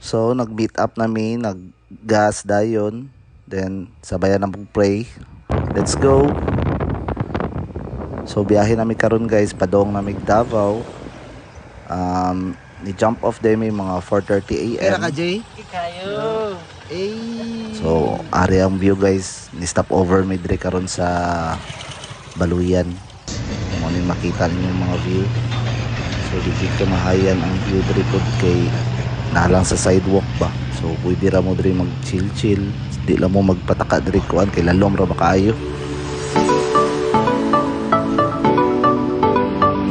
So nag-meet up nami, nag-gas dayon, then sabayan na mag-pray. Let's go. So biyahe nami karon guys, padong nami Davao. Ni jump off day may mga 4:30 Kira ka, AM. Jay? Kayo. So ari ang view guys, ni stop over mi dire karon sa Baluyan. Mo ni makita ninyo yung mga view. So dito mahayan ang view dire pod kay nalang sa sidewalk ba. So pwede ra mo dire mag chill. Di lang mo magpataka dire kuan kay lalom ra ba kaayo.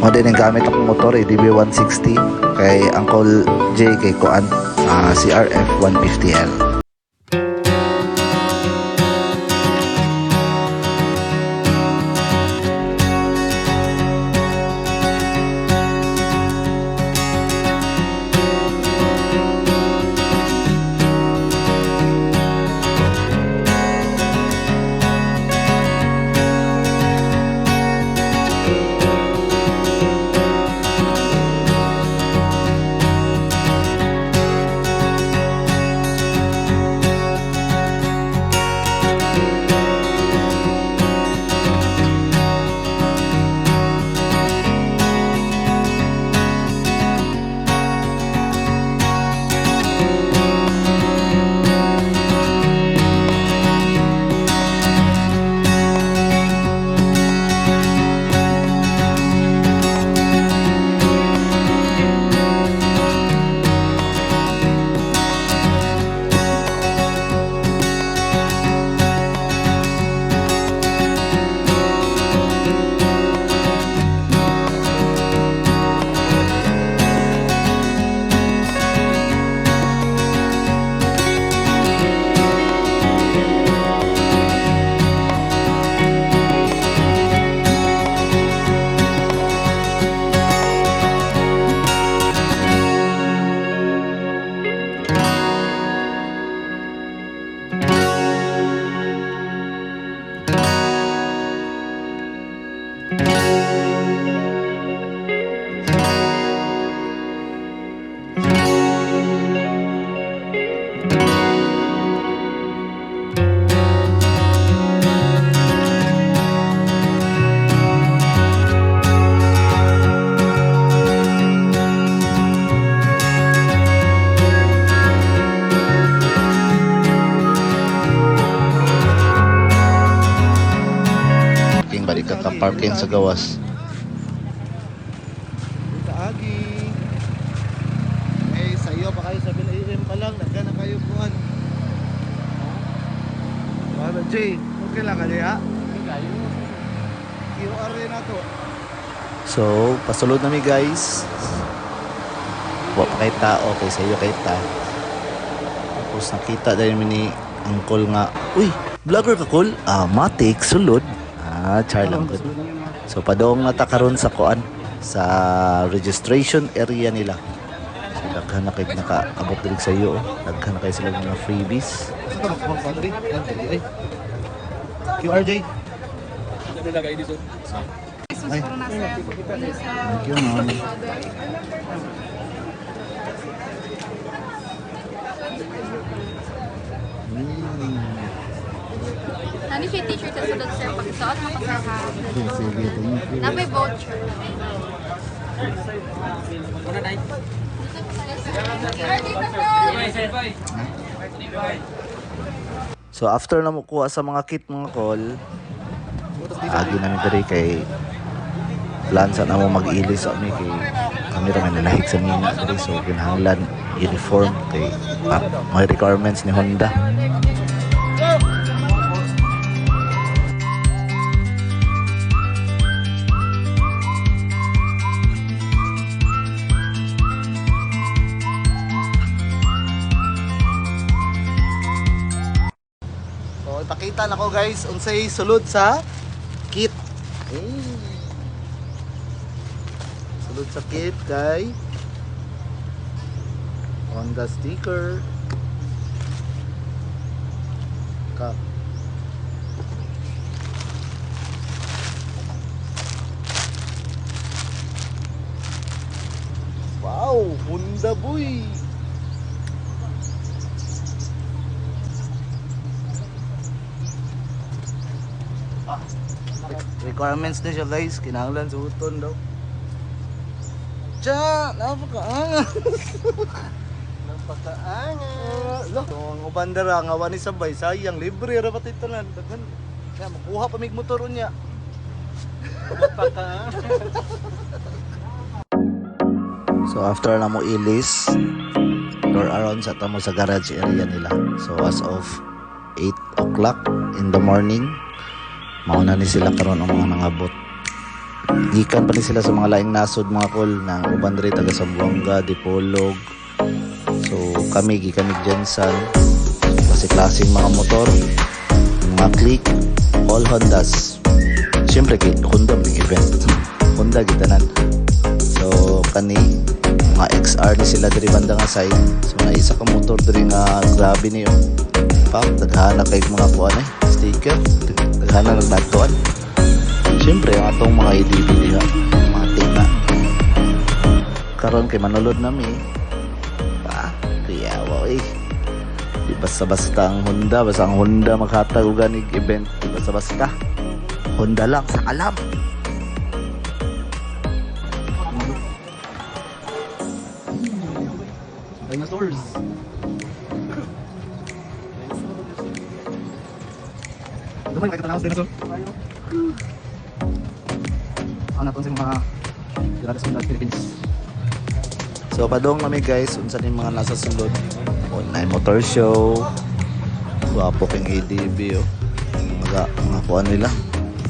O din ang gamit akong motor DB160 kay Uncle J kay kuan CRF 150L. Balik ka parking sa gawas. Kaagi. Eh, sayo pa kayo sa BLM pa lang. Nagka na kayo kuhan. Ano, Jay? Okay lang ka niya? Kayo. QR na to. So, pasulod nami guys. Wa pa kay tao kay sayo kay ta. Tapos nakita dahil ni Uncle nga, uy, vlogger ka Col? Matik, sulod. Char lang good. So padong nata karon sa kuan sa registration area nila. So daghan na kay nakaabot diri sa iyo, daghan na kay sila mga freebies. QR, Jay. Nilagay dito. Ay. Thank you, ma'am. Nani siya t-shirt sa sulod sir pagsuot mo kasi ha. Sige, thank you. Napay voucher. Muna na. So after na mo kuha sa mga kit mga call, agi namin diri kay lansa na mo mag-ilis sa mi kay kami ra man nahig sa mina diri so kinahanglan uniform kay mga requirements ni Honda. So ipakita na ko guys unsay sulod sa kit. Sulod sa kit kay Honda sticker. Cap. Wow, Honda boy. requirements na siya guys, kinahanglan suoton daw. Tiya, napakaangan. Napakaangan. So, ang ubandara nga wani sabay sayang libre ra pati tanan. Daghan. Kaya makuha pa mig motor unya. So after na mo ilis, door around sa tamo sa garage area nila. So as of 8 o'clock in the morning, mauna ni sila karon ang mga nangabot. Gikan pa ni sila sa mga laing nasod mga kol ng uban diri taga Sambuanga, Dipolog. So kami gikan ni Jensen, klaseng mga motor, mga click, all Hondas. Siyempre kay Honda may event. Honda gitanan. So kani mga XR ni sila diri banda nga side. So na isa ka motor diri nga grabe niyo. Pak daghana kay mga kuan sticker. Daghana nagnatuan. Siyempre ang atong mga EDB niya, mga tingna. Karon kay manulod nami. Pa, riyawa eh. Di basta-basta ang Honda, basta ang Honda maghatag og ganig event, di basta-basta. Honda lang sa alam. Dinosaurs. Dumay ka tanaw sa dinosaur. Ano to sa mga Piratas ng Philippines. So padong kami guys, unsa ni mga nasa sulod. Online motor show. Wapo king ADB oh. Mga kuan nila.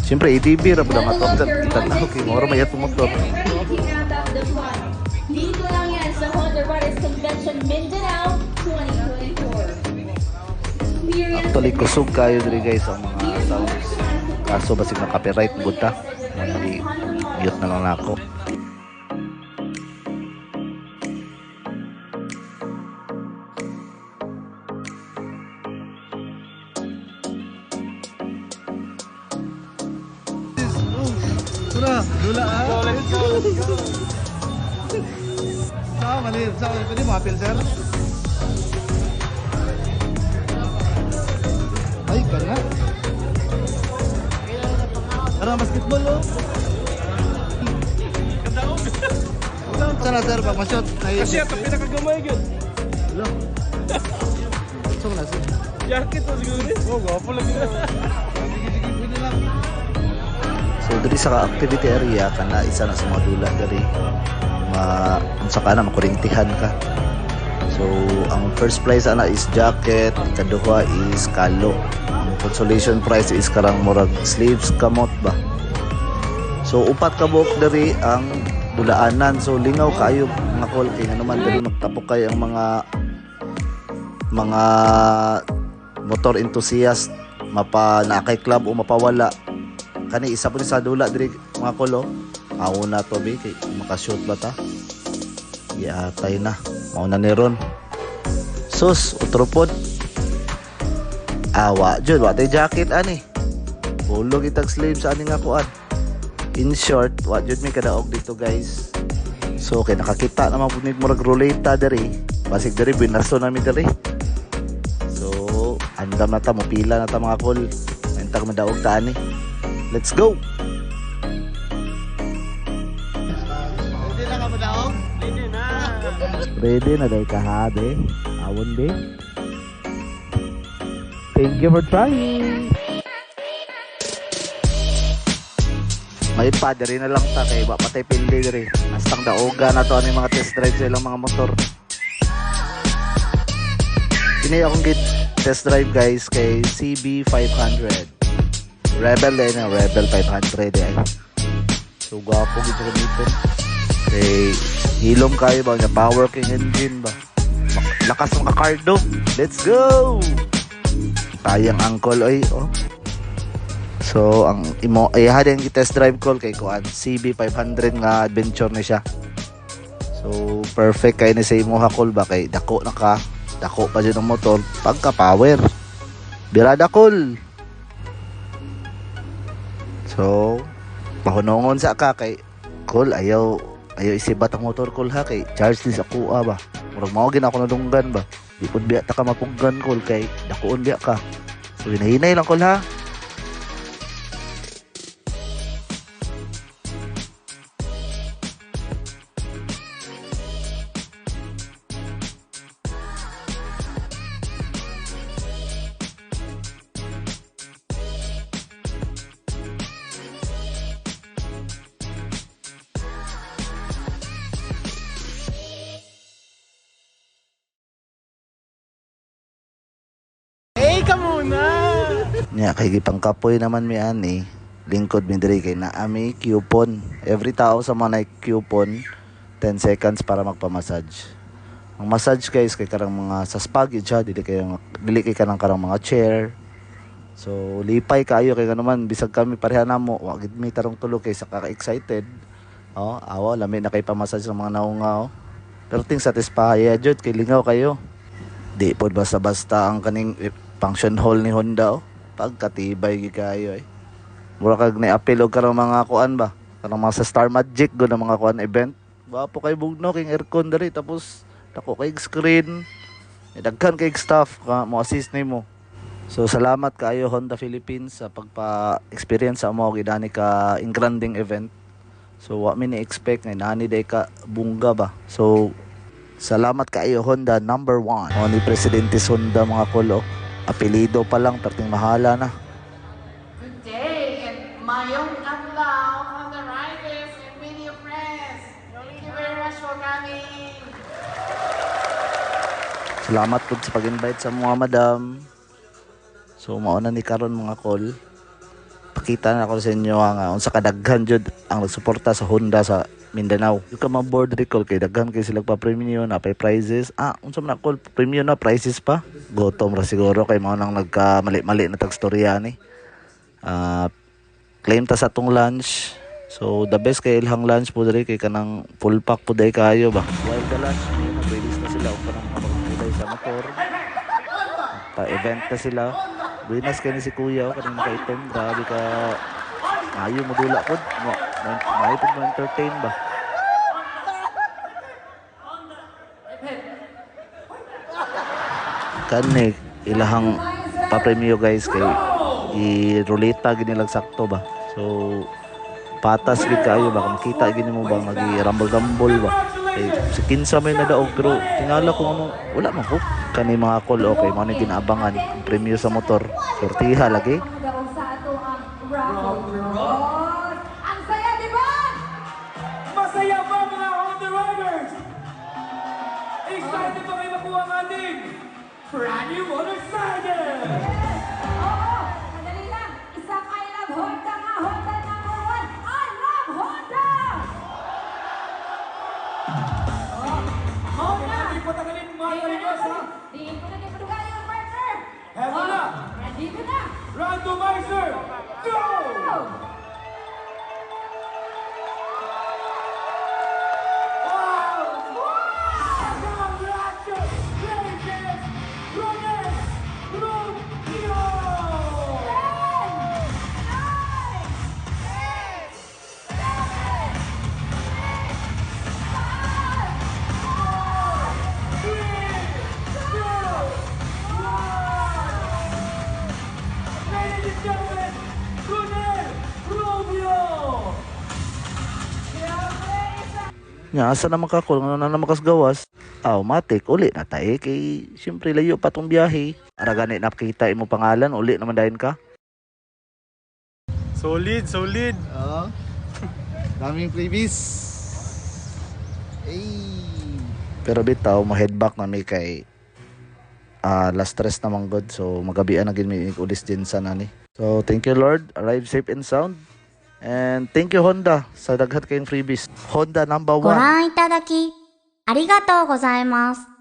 Siyempre ADB ra pud ang atong kita na kay moro may atong motor. Dito lang yan sa Honda Riders Convention Mindanao 2024. Actually kusog kayo diri guys ang mga sounds. Kaso basig na copyright gud ta. Mute na lang ako. Tara, dula ah. Let's go. Sama mali, pwede mo appeal sir? Ay, ka nga. Tara, basketball oh. Sana sir, pag ma-shot. Kasi ito pinakagamay yun. Hello. So na sir. Jacket to siguro eh. Oh, gwapo lang yun. Sige, pwede lang. So diri sa activity area kana isa na sa mga dula diri unsa ka na makurintihan ka. So ang first prize ana is jacket, ikaduha is kalo. Ang consolation prize is karang murag sleeves kamot ba. So upat ka buok diri ang dulaanan. So lingaw kayo mga kol kay naman diri magtapok kay ang mga motor enthusiast mapa na kay club o mapawala. Kani isa po ni sa dula diri mga kolo. Mauna to be kay makashoot ba ta? Giatay na. Mauna ni ron. Sus, utropod. Awa, jud wa tay jacket ani. Pulog itag sleeves ani nga kuan. In short, wa jud mi kadaog dito guys. So kay nakakita naman pud ni murag ruleta diri. Basig diri binasto nami diri. So andam na ta mo pila na ta mga kol. Mentag madaog ta ani. Let's go! Hindi na ka madaog? Hindi na. Ready na dahi kahade. Awon be. Thank you for trying! May pa, diri na lang ta kay ba patay pili diri. Hastang daoga na to ano yung mga test drive sa ilang mga motor. Kini akong test drive guys kay CB500. Rebel din na Rebel 500 ay. So gwapo gito dito. Eh hilom kayo ba niya power king engine ba. Lakas ng Cardo. Let's go. Tayang angkol ay oh. So ang imo ay hadeng test drive call kay kuan CB500 nga adventure na siya. So perfect kay ni sa imo hakol ba kay dako na ka. Dako pa jud ang motor pagka power. Birada call. So, mahunongon sa ka kay Kol, ayaw isibat ang motor Kol ha kay charge din sa kuha ba. Murag mao gina ako nadunggan ba. Di pud biya ta ka mapuggan Kol kay dakuon biya ka. So hinahinay lang Kol ha. na! Nya kay gipang kapoy naman mi ani. Lingkod mi diri kay naa mi coupon. Every tao sa mga nay coupon 10 seconds para magpa-massage. Ang massage guys kay karang mga sa spa gyud siya, dili kay kanang karang mga chair. So lipay kayo kay naman bisag kami pareha namo, wa gid mi tarong tulo kay sa ka-excited. Oh, awa lami na kay pa-massage ng mga naunga oh. Pero ting satisfy jud kay lingaw kayo. Di pod basta-basta ang kaning function hall ni Honda oh. Pagkatibay gyud kayo eh. Mura kag ni-appeal og karang mga kuan ba? Karang mga sa Star Magic go na mga kuan event. Wapo kay bugno king aircon diri tapos dako kay screen. Daghan kay staff ka mo assist nimo. So salamat kaayo Honda Philippines sa pagpa-experience sa mo gidani ka ingranding event. So wa mi ni-expect nga nani day ka bungga ba. So salamat kaayo Honda number 1. O ni Presidente Honda mga kulo. Apelido pa lang perting mahala na. Good day and mayong adlaw from the riders and media press. Thank you very much for coming. Salamat po sa pag-invite sa mga madam. So mauna ni karon mga call. Pakita na ako sa inyo nga unsa kadaghan jud ang nagsuporta sa Honda sa Mindanao. Yung ka ma-board recall kay daghan kay sila pa premium na pay prizes. Unsa man call premium na prizes pa. Gutom ra siguro kay mao nang nagka-mali-mali na tagstorya ni. Claim ta sa tong lunch. So the best kay ilhang lunch po diri kay kanang full pack po day kayo ba. While the lunch nag-release na sila og kanang mga magkulay sa motor. Pa-event na sila. Buenas kay ni si Kuya kanang naka-item. Grabe ka. Ayo mo dula pod. Maayo pod mo entertain ba. Kani ilahang pa-premio guys kay i-ruleta gini lang sakto ba. So patas gid kayo ba kung kita gini mo ba nagi-rumble-rumble ba. Eh, si Kinsa may nadaog pero tingala ko ano wala man ko kani mga call okay mo ni ginaabangan ang premyo sa motor sortiha lagi. Sa ato ang rock. Ang saya, di ba? Masaya ba mga Honda Riders? Excited ba kayo makuha ang ating brand new motorcycle? Oo, madali lang. Isang I love Honda nga, Honda number 1. I love Honda! Honda! Hindi po tagalin mga Riders ha? Diin ko na din padugayo ang partner. Heto na! Ready ko na. Randomizer, go! Nya asa naman ka call nga naman kasgawas. Matik uli na tayo kay siyempre layo pa tong biyahe. Ara gani nakita imo pangalan uli naman dayon ka. Solid, solid. Oo. Daming freebies. Ay. Pero bitaw mo headback na mi kay last stress naman god. So magabian na gid mi ulis din sa nani. So thank you Lord, arrive safe and sound. And thank you Honda sa daghat kayong freebies. Honda number 1. ご覧いただきありがとうございます。